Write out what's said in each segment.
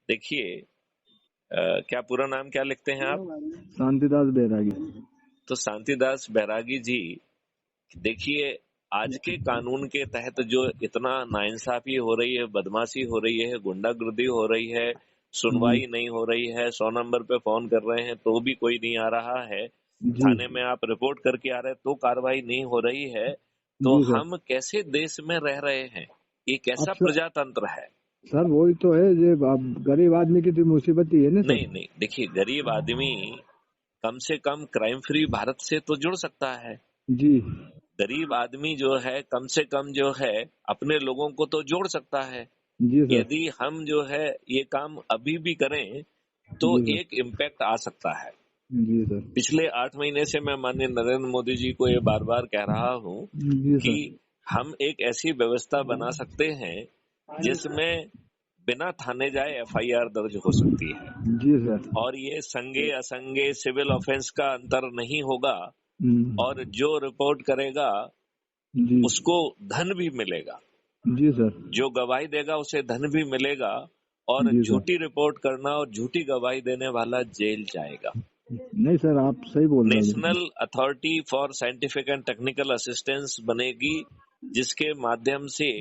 देखिए, क्या पूरा नाम क्या लिखते हैं आप? शांतिदास बैरागी। तो शांतिदास बैरागी जी, देखिए, आज के कानून के तहत जो इतना नाइंसाफी हो रही है, बदमाशी हो रही है, गुंडागर्दी हो रही है, सुनवाई नहीं हो रही है, 100 नंबर पे फोन कर रहे हैं तो भी कोई नहीं आ रहा है, जी थाने में आप रिपोर्ट करके आ रहे हैं तो कार्रवाई नहीं हो रही है, तो जी सर। हम कैसे देश में रह रहे हैं? ये अब कैसा प्रजातंत्र है? सर वही तो है, ये अब गरीब आदमी की तो मुसीबत ही है ना सर। नहीं नहीं, देखिए, गरीब आदमी कम से कम क्राइम फ्री भारत से तो जुड़ सकता है। जी गरीब आदमी जो है कम से कम जो है अपने लोगों को तो जोड़ सकता है। जी सर। यदि हम जो है ये काम अभी भी करें तो जी सर। एक इम्पैक्ट आ सकता है। जी सर। पिछले 8 महीने से मैं माननीय नरेंद्र मोदी जी को ये बार बार कह रहा हूँ जी कि सर। हम एक ऐसी व्यवस्था बना सकते हैं जिसमें बिना थाने जाए एफआईआर दर्ज हो सकती है, जी सर। और ये संगे असंगे सिविल ऑफेंस का अंतर नहीं होगा, और जो रिपोर्ट करेगा जी उसको धन भी मिलेगा, जी सर। जो गवाही देगा उसे धन भी मिलेगा, और जी सर। झूठी रिपोर्ट करना और झूठी गवाही देने वाला जेल जाएगा। नहीं सर, आप सही बोल रहे हैं बिल्कुल। National authority for scientific and technical assistance बनेगी, जिसके माध्यम से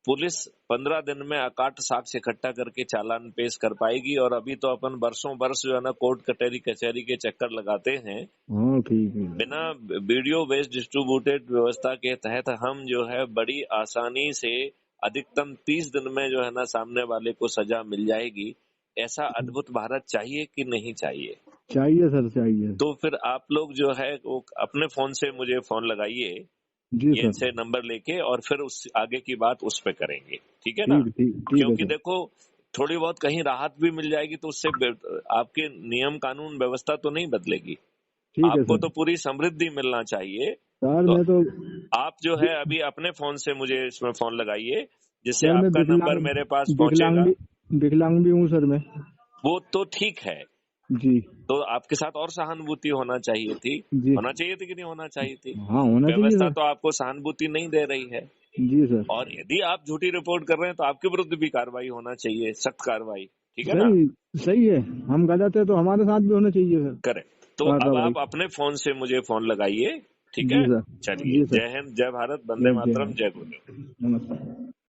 पुलिस 15 दिन में अकाट साक्ष्य इकट्ठा करके चालान पेश कर पाएगी। और अभी तो अपन बरसों बरस जो है ना कोर्ट कचहरी कचहरी के चक्कर लगाते हैं। हाँ ठीक है। बिना वीडियो बेस्ड डिस्ट्रीब्यूटेड व्यवस्था के तहत हम जो है बड़ी आसानी से अधिकतम 30 दिन में जो है ना सामने वाले को सजा मिल जाएगी। ऐसा अद्भुत भारत चाहिए कि नहीं चाहिए? चाहिए सर, चाहिए। तो फिर आप लोग जो है वो अपने फोन से मुझे फोन लगाइए, जी ये सर। से नंबर लेके, और फिर उस आगे की बात उस पे करेंगे, ठीक है ना? ठीक ठीक ठीक है क्योंकि सर। देखो, थोड़ी बहुत कहीं राहत भी मिल जाएगी तो उससे आपके नियम कानून व्यवस्था तो नहीं बदलेगी, ठीक है आपको सर। तो पूरी समृद्धि मिलना चाहिए। सर तो मैं तो आप जो है अभी अपने फोन से मुझे इसमें फोन लगाइए, जिससे सर मैं आपका नंबर मेरे पास विकलांग पहुंचेगा। भी विकलांग भी हूँ सर मैं। वो तो ठीक है, जी तो आपके साथ और सहानुभूति होना चाहिए थी। जी। होना चाहिए थी कि नहीं होना चाहिए थी? हाँ होना चाहिए व्यवस्था सर। तो आपको सहानुभूति नहीं दे रही है। जी सर। और यदि आप झूठी रिपोर्ट कर रहे हैं तो आपके विरुद्ध भी कार्रवाई होना चाहिए, सख्त कार्रवाई, ठीक है ना? सही सही है, हम गलत है तो हमारे साथ भी होना चाहिए सर करेक्ट। तो अब कार्रवाई। आप अपने फोन से मुझे फोन लगाइए, ठीक जी है? सर। चलिए, जी सर। जय हिंद, जय भारत, वंदे जय जय मातरम, हिंद। जय गुरु। नमस्कार।